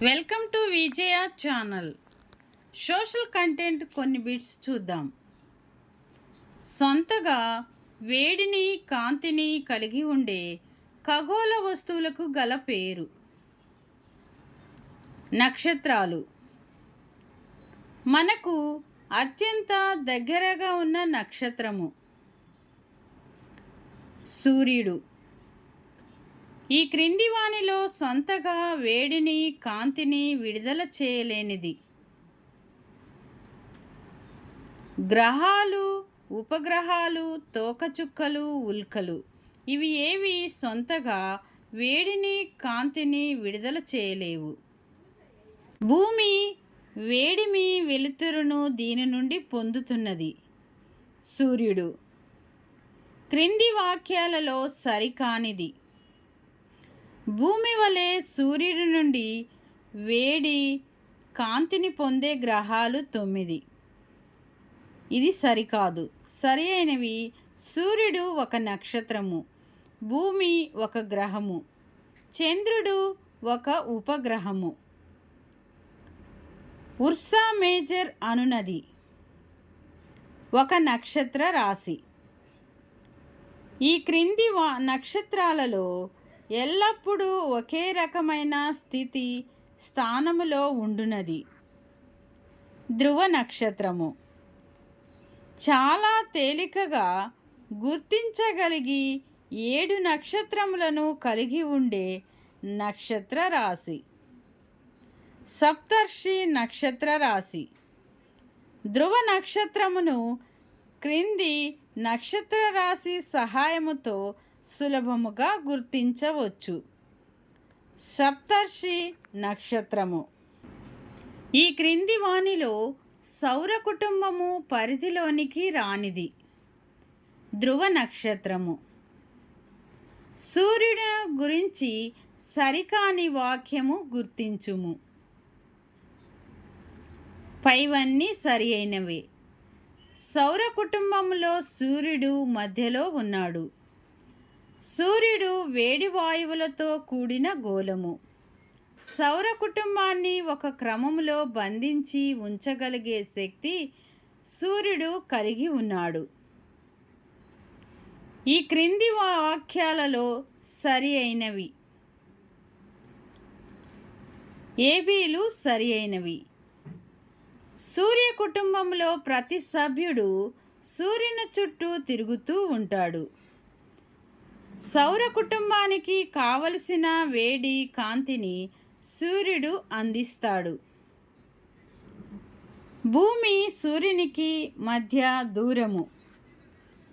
Welcome to Vijaya channel. Social content కొన్ని bits చూద్దాం. సొంతగా వేడిని కాంతిని కలిగి ఉండే ఖగోళ వస్తువులకు గల పేరు. నక్షత్రాలు. మనకు అత్యంత దగ్గరగా ఉన్న నక్షత్రము సూర్యుడు. ఈ క్రింది వానిలో సొంతగా వేడిని కాంతిని విడుదల చేయలేనిది. గ్రహాలు, ఉపగ్రహాలు, తోకచుక్కలు, ఉల్కలు. ఇవి ఏవి సొంతగా వేడిని కాంతిని విడుదల చేయలేవు. భూమి వేడిమి వెలుతురును దీని నుండి పొందుతున్నది. సూర్యుడు క్రింది వాక్యాలలో సరికానిది. భూమి వలె సూర్యుడి నుండి వేడి కాంతిని పొందే గ్రహాలు 9. ఇది సరికాదు. సరి అయినవి: సూర్యుడు ఒక నక్షత్రము, భూమి ఒక గ్రహము, చంద్రుడు ఒక ఉపగ్రహము. ఉర్సా మేజర్ అనునది ఒక నక్షత్ర రాశి. ఈ క్రింది నక్షత్రాలలో ఎల్లప్పుడూ ఒకే రకమైన స్థితి స్థానములో ఉండునది. ధ్రువ నక్షత్రము చాలా తేలికగా గుర్తించగలిగి 7 నక్షత్రములను కలిగి ఉండే నక్షత్ర రాశి. సప్తర్షి నక్షత్ర రాశి. ధ్రువ నక్షత్రమును క్రింది నక్షత్ర రాశి సహాయముతో సులభముగా గుర్తించవచ్చు. సప్తర్షి నక్షత్రము. ఈ క్రింది వానిలో సౌర కుటుంబము పరిధిలోనికి రానిది. ధ్రువ నక్షత్రము. సూర్యుని గురించి సరికాని వాక్యము గుర్తించుము. పైవన్నీ సరి అయినవే. సౌర కుటుంబంలో సూర్యుడు మధ్యలో ఉన్నాడు. సూర్యుడు వేడి వాయువులతో కూడిన గోళము. సౌర కుటుంబాన్ని ఒక క్రమంలో బంధించి ఉంచగలిగే శక్తి సూర్యుడు కలిగి ఉన్నాడు. ఈ క్రింది వాక్యాలలో సరి అయినవి. ఏబీలు సరి అయినవి. సూర్య కుటుంబంలో ప్రతి సభ్యుడు సూర్యుని చుట్టూ తిరుగుతూ ఉంటాడు. సౌర కుటుంబానికి కావలసిన వేడి కాంతిని సూర్యుడు అందిస్తాడు. భూమి సూర్యునికి మధ్య దూరము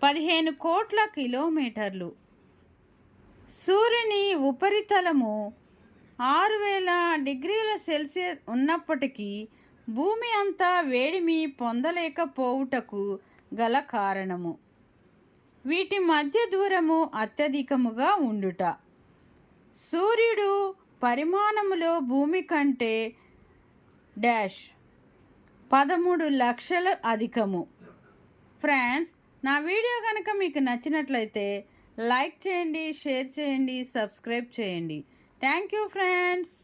15 కోట్ల కిలోమీటర్లు. సూర్యుని ఉపరితలము 6000 డిగ్రీల సెల్సియస్ ఉన్నప్పటికీ భూమి అంతా వేడిమి పొందలేకపోవుటకు గల కారణము వీటి మధ్య దూరము అత్యధికముగా ఉండుట. సూర్యుడు పరిమాణములో భూమి కంటే 13 లక్షలు అధికము. ఫ్రెండ్స్, నా వీడియో కనుక మీకు నచ్చినట్లయితే లైక్ చేయండి, షేర్ చేయండి, సబ్స్క్రైబ్ చేయండి. Thank you friends.